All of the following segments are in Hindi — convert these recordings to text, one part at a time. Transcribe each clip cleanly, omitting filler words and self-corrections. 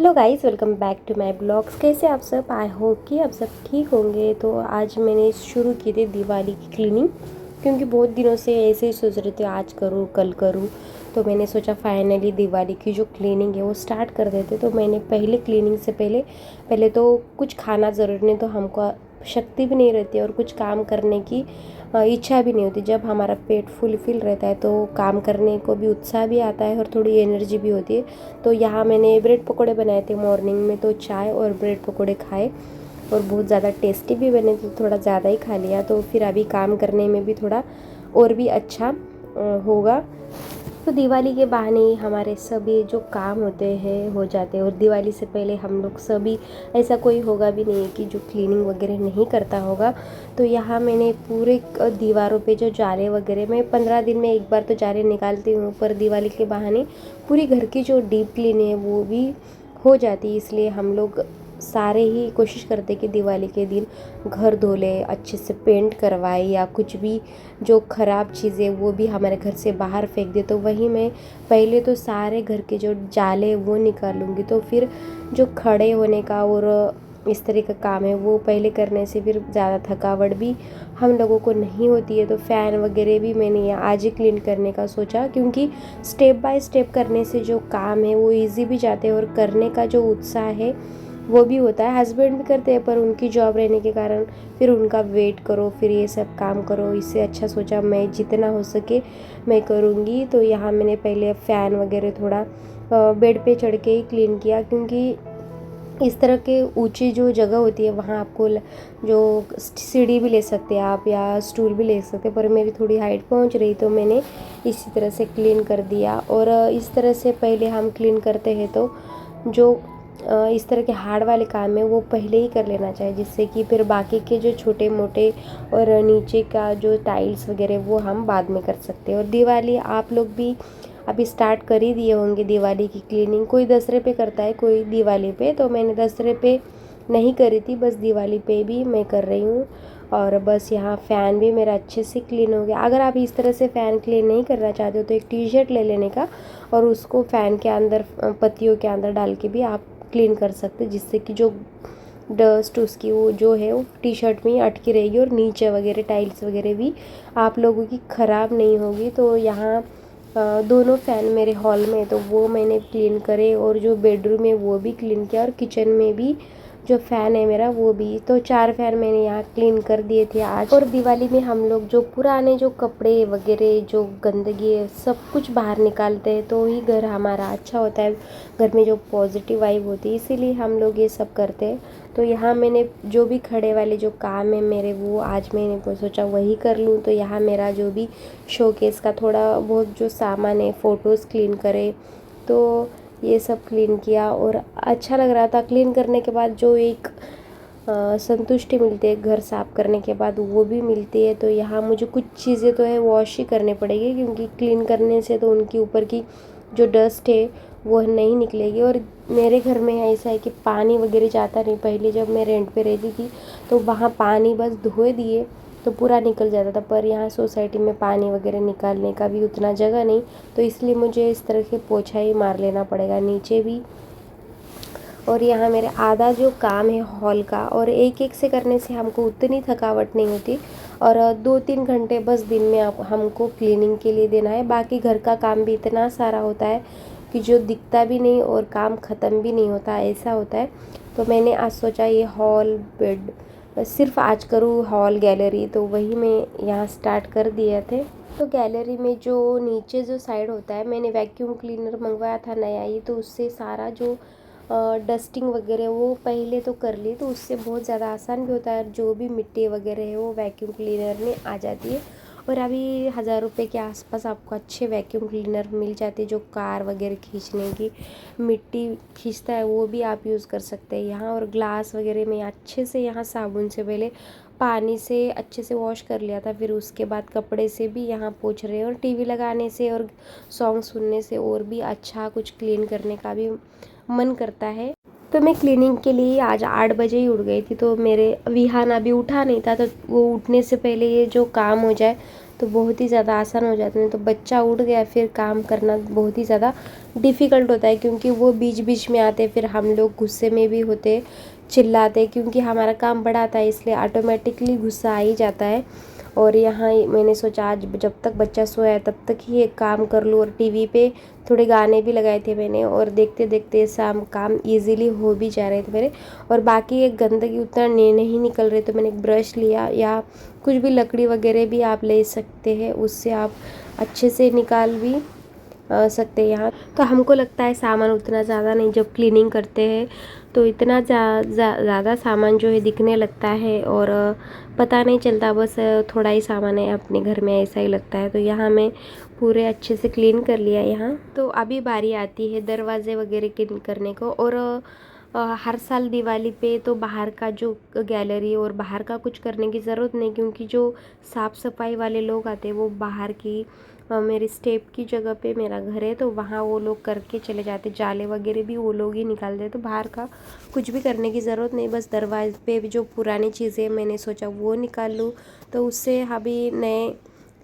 Hello guys, welcome back to my blogs. कैसे आप सब? आई होप कि आप सब ठीक होंगे। तो आज मैंने शुरू की थी दिवाली की क्लीनिंग, क्योंकि बहुत दिनों से ऐसे ही सोच रहे थे आज करूँ कल करूँ। तो मैंने सोचा फाइनली दिवाली की जो क्लीनिंग है वो स्टार्ट कर देते। तो मैंने पहले क्लीनिंग से पहले तो कुछ खाना ज़रूरी नहीं, तो हमको शक्ति भी नहीं रहती और कुछ काम करने की इच्छा भी नहीं होती। जब हमारा पेट फुल रहता है तो काम करने को भी उत्साह भी आता है और थोड़ी एनर्जी भी होती है। तो यहाँ मैंने ब्रेड पकोड़े बनाए थे मॉर्निंग में, तो चाय और ब्रेड पकोड़े खाए और बहुत ज़्यादा टेस्टी भी बने थे। थोड़ा ज़्यादा ही खा लिया, तो फिर अभी काम करने में भी थोड़ा और भी अच्छा होगा। तो दिवाली के बहाने ही हमारे सभी जो काम होते हैं हो जाते हैं। और दिवाली से पहले हम लोग सभी, ऐसा कोई होगा भी नहीं कि जो क्लीनिंग वगैरह नहीं करता होगा। तो यहाँ मैंने पूरे दीवारों पे जो जाले वगैरह, मैं 15 दिन में एक बार तो जाले निकालती हूँ, पर दिवाली के बहाने पूरी घर की जो डीप क्लीन है वो भी हो जाती है। इसलिए हम लोग सारे ही कोशिश करते कि दिवाली के दिन घर धो ले, अच्छे से पेंट करवाए, या कुछ भी जो ख़राब चीज़ें वो भी हमारे घर से बाहर फेंक दे। तो वही मैं पहले तो सारे घर के जो जाले वो निकालूंगी। तो फिर जो खड़े होने का और इस तरह का काम है वो पहले करने से फिर ज़्यादा थकावट भी हम लोगों को नहीं होती है। तो फ़ैन वगैरह भी मैंने आज ही क्लीन करने का सोचा, क्योंकि स्टेप बाय स्टेप करने से जो काम है वो इजी भी जाते हैं और करने का जो उत्साह है वो भी होता है। हस्बैंड भी करते हैं, पर उनकी जॉब रहने के कारण फिर उनका वेट करो, फिर ये सब काम करो। इससे अच्छा सोचा मैं जितना हो सके मैं करूँगी। तो यहाँ मैंने पहले फ़ैन वगैरह थोड़ा बेड पे चढ़ के ही क्लीन किया, क्योंकि इस तरह के ऊंची जो जगह होती है वहाँ आपको जो सीढ़ी भी ले सकते हैं आप, या स्टूल भी ले सकते हैं। पर मेरी थोड़ी हाइट पहुँच रही तो मैंने इसी तरह से क्लीन कर दिया। और इस तरह से पहले हम क्लीन करते हैं तो जो इस तरह के हार्ड वाले काम है वो पहले ही कर लेना चाहिए, जिससे कि फिर बाकी के जो छोटे मोटे और नीचे का जो टाइल्स वगैरह वो हम बाद में कर सकते हैं। और दिवाली आप लोग भी अभी स्टार्ट कर ही दिए होंगे दिवाली की क्लीनिंग। कोई दसरे पे करता है, कोई दिवाली पे। तो मैंने दसरे पे नहीं करी थी, बस दिवाली पे भी मैं कर रही हूँ। और बस यहाँ फ़ैन भी मेरा अच्छे से क्लीन हो गया। अगर आप इस तरह से फ़ैन क्लीन नहीं करना चाहते हो तो एक टी शर्ट ले लेने का और उसको फ़ैन के अंदर पत्तियों के अंदर डाल के भी आप क्लीन कर सकते, जिससे कि जो डस्ट उसकी वो जो है वो टी शर्ट में ही अटकी रहेगी और नीचे वगैरह टाइल्स वगैरह भी आप लोगों की ख़राब नहीं होगी। तो यहाँ दोनों फ़ैन मेरे हॉल में, तो वो मैंने क्लीन करे, और जो बेडरूम है वो भी क्लीन किया, और किचन में भी जो फ़ैन है मेरा वो भी। तो 4 फ़ैन मैंने यहाँ क्लीन कर दिए थे आज। और दिवाली में हम लोग जो पुराने जो कपड़े वगैरह जो गंदगी है सब कुछ बाहर निकालते हैं, तो ही घर हमारा अच्छा होता है, घर में जो पॉजिटिव वाइब होती है, इसीलिए हम लोग ये सब करते हैं। तो यहाँ मैंने जो भी खड़े वाले जो काम है मेरे वो आज मैंने सोचा वही कर लूँ। तो यहाँ मेरा जो भी शोकेस का थोड़ा बहुत जो सामान है, फ़ोटोज़ क्लीन करे, तो ये सब क्लीन किया। और अच्छा लग रहा था क्लीन करने के बाद, जो एक संतुष्टि मिलती है घर साफ़ करने के बाद वो भी मिलती है। तो यहाँ मुझे कुछ चीज़ें तो है वॉश ही करने पड़ेगी, क्योंकि क्लीन करने से तो उनके ऊपर की जो डस्ट है वो नहीं निकलेगी। और मेरे घर में ऐसा है कि पानी वगैरह जाता नहीं। पहले जब मैं रेंट पे रहती थी तो वहाँ पानी बस धोए दिए तो पूरा निकल जाता था, पर यहाँ सोसाइटी में पानी वगैरह निकालने का भी उतना जगह नहीं, तो इसलिए मुझे इस तरह के पोछा ही मार लेना पड़ेगा नीचे भी। और यहाँ मेरे आधा जो काम है हॉल का, और एक एक से करने से हमको उतनी थकावट नहीं होती। और 2-3 घंटे बस दिन में आप हमको क्लीनिंग के लिए देना है। बाकी घर का काम भी इतना सारा होता है कि जो दिखता भी नहीं और काम ख़त्म भी नहीं होता, ऐसा होता है। तो मैंने आज सोचा ये हॉल बेड सिर्फ आज करूँ, हॉल गैलरी, तो वही मैं यहाँ स्टार्ट कर दिए थे। तो गैलरी में जो नीचे जो साइड होता है, मैंने वैक्यूम क्लीनर मंगवाया था नया ही, तो उससे सारा जो डस्टिंग वगैरह वो पहले तो कर ली, तो उससे बहुत ज़्यादा आसान भी होता है। जो भी मिट्टी वगैरह है वो वैक्यूम क्लीनर में आ जाती है। और अभी 1000 रुपये के आसपास आपको अच्छे वैक्यूम क्लीनर मिल जाते हैं, जो कार वगैरह खींचने की मिट्टी खींचता है वो भी आप यूज़ कर सकते हैं यहाँ। और ग्लास वगैरह में अच्छे से यहाँ साबुन से पहले पानी से अच्छे से वॉश कर लिया था, फिर उसके बाद कपड़े से भी यहाँ पोंछ रहे हैं। और टीवी लगाने से और सॉन्ग सुनने से और भी अच्छा कुछ क्लीन करने का भी मन करता है। तो मैं क्लीनिंग के लिए आज 8 बजे ही उठ गई थी। तो मेरे विहान अभी उठा नहीं था, तो वो उठने से पहले ये जो काम हो जाए तो बहुत ही ज़्यादा आसान हो जाते हैं। तो बच्चा उठ गया फिर काम करना बहुत ही ज़्यादा डिफ़िकल्ट होता है, क्योंकि वो बीच बीच में आते, फिर हम लोग गुस्से में भी होते, चिल्लाते, क्योंकि हमारा काम बड़ा था इसलिए ऑटोमेटिकली गुस्सा आ ही जाता है। और यहाँ मैंने सोचा आज जब तक बच्चा सोया है तब तक ही एक काम कर लूँ, और टीवी पे थोड़े गाने भी लगाए थे मैंने, और देखते देखते शाम काम इजीली हो भी जा रहे थे मेरे। और बाकी एक गंदगी उतना नहीं निकल रही, तो मैंने एक ब्रश लिया, या कुछ भी लकड़ी वगैरह भी आप ले सकते हैं, उससे आप अच्छे से निकाल भी सकते हैं। यहाँ तो हमको लगता है सामान उतना ज़्यादा नहीं, जब क्लीनिंग करते हैं तो इतना ज़्यादा सामान जो है दिखने लगता है, और पता नहीं चलता, बस थोड़ा ही सामान है अपने घर में, ऐसा ही लगता है। तो यहाँ मैं पूरे अच्छे से क्लीन कर लिया यहाँ। तो अभी बारी आती है दरवाजे वगैरह क्लीन करने को। और हर साल दिवाली पे तो बाहर का जो गैलरी और बाहर का कुछ करने की ज़रूरत नहीं, क्योंकि जो साफ़ सफाई वाले लोग आते हैं वो बाहर की मेरी स्टेप की जगह पे मेरा घर है, तो वहाँ वो लोग करके चले जाते, जाले वगैरह भी वो लोग ही निकाल देते। तो बाहर का कुछ भी करने की ज़रूरत नहीं, बस दरवाजे पे जो पुरानी चीज़ें मैंने सोचा वो निकाल लूँ, तो उससे अभी नए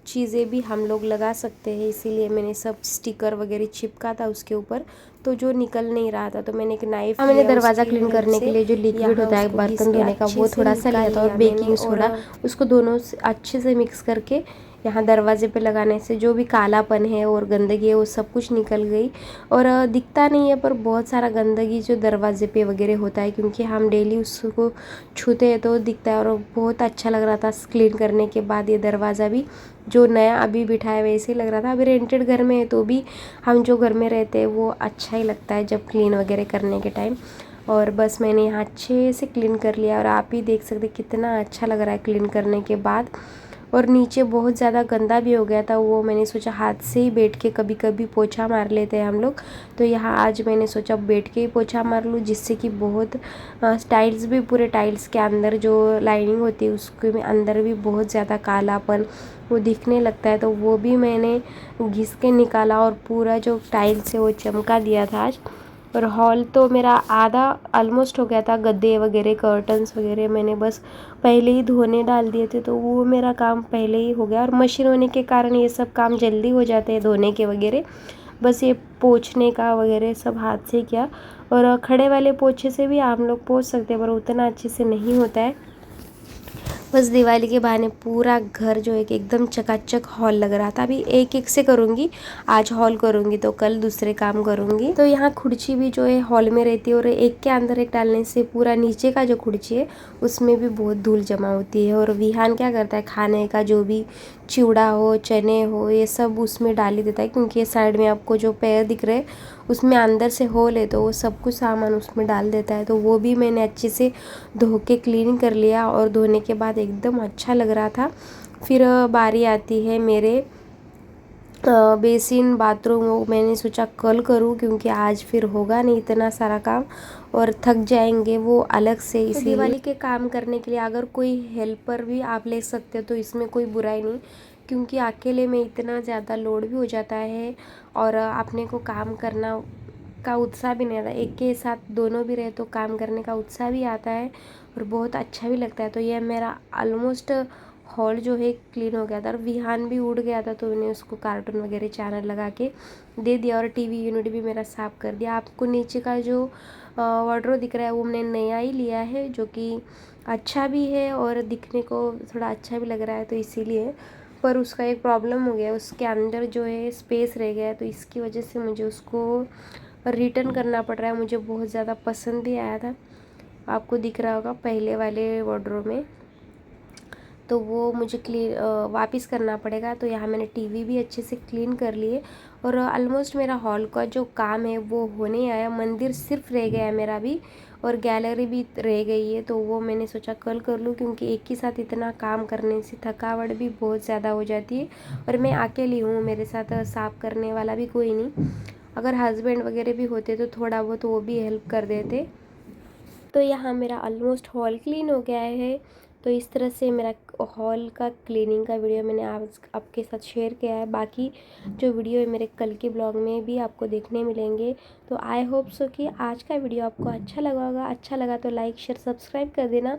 चीज़ें भी हम लोग लगा सकते हैं। इसीलिए मैंने सब स्टिकर वगैरह चिपका था उसके ऊपर, तो जो निकल नहीं रहा था, तो मैंने एक नाइफ मैंने दरवाज़ा क्लीन करने के लिए जो लिक्विड होता है बर्तन धोने का, वो थोड़ा सा लिया था, और बेकिंग सोडा, उसको दोनों अच्छे से मिक्स करके यहाँ दरवाजे पे लगाने से जो भी कालापन है और गंदगी है वो सब कुछ निकल गई। और दिखता नहीं है पर बहुत सारा गंदगी जो दरवाजे पे वगैरह होता है, क्योंकि हम डेली उसको छूते हैं तो दिखता है, और बहुत अच्छा लग रहा था क्लीन करने के बाद। ये दरवाज़ा भी जो नया अभी बिठाया वैसे ही लग रहा था। अभी रेंटेड घर में है तो भी हम जो घर में रहते हैं वो अच्छा ही लगता है जब क्लीन वगैरह करने के टाइम। और बस मैंने यहाँ अच्छे से क्लीन कर लिया, और आप ही देख सकते कितना अच्छा लग रहा है क्लीन करने के बाद। और नीचे बहुत ज़्यादा गंदा भी हो गया था, वो मैंने सोचा हाथ से ही बैठ के कभी कभी पोछा मार लेते हैं हम लोग, तो यहाँ आज मैंने सोचा बैठ के ही पोछा मार लूँ, जिससे कि बहुत टाइल्स भी, पूरे टाइल्स के अंदर जो लाइनिंग होती है उसके में अंदर भी बहुत ज़्यादा कालापन वो दिखने लगता है, तो वो भी मैंने घिस के निकाला, और पूरा जो टाइल्स है वो चमका दिया था आज। और हॉल तो मेरा आधा ऑलमोस्ट हो गया था, गद्दे वगैरह कर्टन्स वगैरह मैंने बस पहले ही धोने डाल दिए थे, तो वो मेरा काम पहले ही हो गया। और मशीन होने के कारण ये सब काम जल्दी हो जाते हैं धोने के वगैरह, बस ये पोंछने का वगैरह सब हाथ से किया। और खड़े वाले पोछे से भी हम लोग पोंछ सकते हैं, पर उतना अच्छे से नहीं होता है। बस दिवाली के बहाने पूरा घर जो है कि एकदम चकाचक हॉल लग रहा था। अभी एक एक से करूँगी, आज हॉल करूँगी तो कल दूसरे काम करूँगी। तो यहाँ खुर्ची भी जो है हॉल में रहती है, और एक के अंदर एक डालने से पूरा नीचे का जो खुर्ची है उसमें भी बहुत धूल जमा होती है। और विहान क्या करता है, खाने का जो भी चिवड़ा हो, चने हो, ये सब उसमें डाल ही देता है, क्योंकि ये साइड में आपको जो पैर दिख रहे हैं उसमें अंदर से होल है, तो वो सब कुछ सामान उसमें डाल देता है। तो वो भी मैंने अच्छे से धो के क्लीन कर लिया, और धोने के बाद एकदम अच्छा लग रहा था। फिर बारी आती है मेरे बेसिन बाथरूम, वो मैंने सोचा कल करूँ, क्योंकि आज फिर होगा नहीं इतना सारा काम और थक जाएंगे वो अलग से। इसी दिवाली के काम करने के लिए अगर कोई हेल्पर भी आप ले सकते हो तो इसमें कोई बुराई नहीं, क्योंकि अकेले में इतना ज़्यादा लोड भी हो जाता है, और अपने को काम करना का उत्साह भी नहीं आता। एक के साथ दोनों भी रहे तो काम करने का उत्साह भी आता है और बहुत अच्छा भी लगता है। तो यह मेरा ऑलमोस्ट हॉल जो है क्लीन हो गया था, और विहान भी उड़ गया था, तो मैंने उसको कार्टून वगैरह चैनल लगा के दे दिया, और टीवी यूनिट भी मेरा साफ़ कर दिया। आपको नीचे का जो वार्डरोब दिख रहा है वो मैंने नया ही लिया है, जो कि अच्छा भी है और दिखने को थोड़ा अच्छा भी लग रहा है, तो इसीलिए। पर उसका एक प्रॉब्लम हो गया, उसके अंदर जो है स्पेस रह गया है, तो इसकी वजह से मुझे उसको रिटर्न करना पड़ रहा है। मुझे बहुत ज़्यादा पसंद भी आया था, आपको दिख रहा होगा पहले वाले वार्डरोब में, तो वो मुझे वापस करना पड़ेगा। तो यहाँ मैंने टीवी भी अच्छे से क्लीन कर लिए, और ऑलमोस्ट मेरा हॉल का जो काम है वो होने आया। मंदिर सिर्फ रह गया है मेरा भी, और गैलरी भी रह गई है, तो वो मैंने सोचा कल कर लूँ, क्योंकि एक ही साथ इतना काम करने से थकावट भी बहुत ज़्यादा हो जाती है, और मैं अकेली हूँ, मेरे साथ साफ़ करने वाला भी कोई नहीं। अगर हस्बैंड वगैरह भी होते तो थोड़ा बहुत वो भी हेल्प कर देते। तो यहाँ मेरा ऑलमोस्ट हॉल क्लीन हो गया है। तो इस तरह से मेरा हॉल का क्लीनिंग का वीडियो मैंने आज आपके साथ शेयर किया है। बाकी जो वीडियो है मेरे कल के ब्लॉग में भी आपको देखने मिलेंगे। तो आई होप सो कि आज का वीडियो आपको अच्छा लगा होगा। अच्छा लगा तो लाइक शेयर सब्सक्राइब कर देना।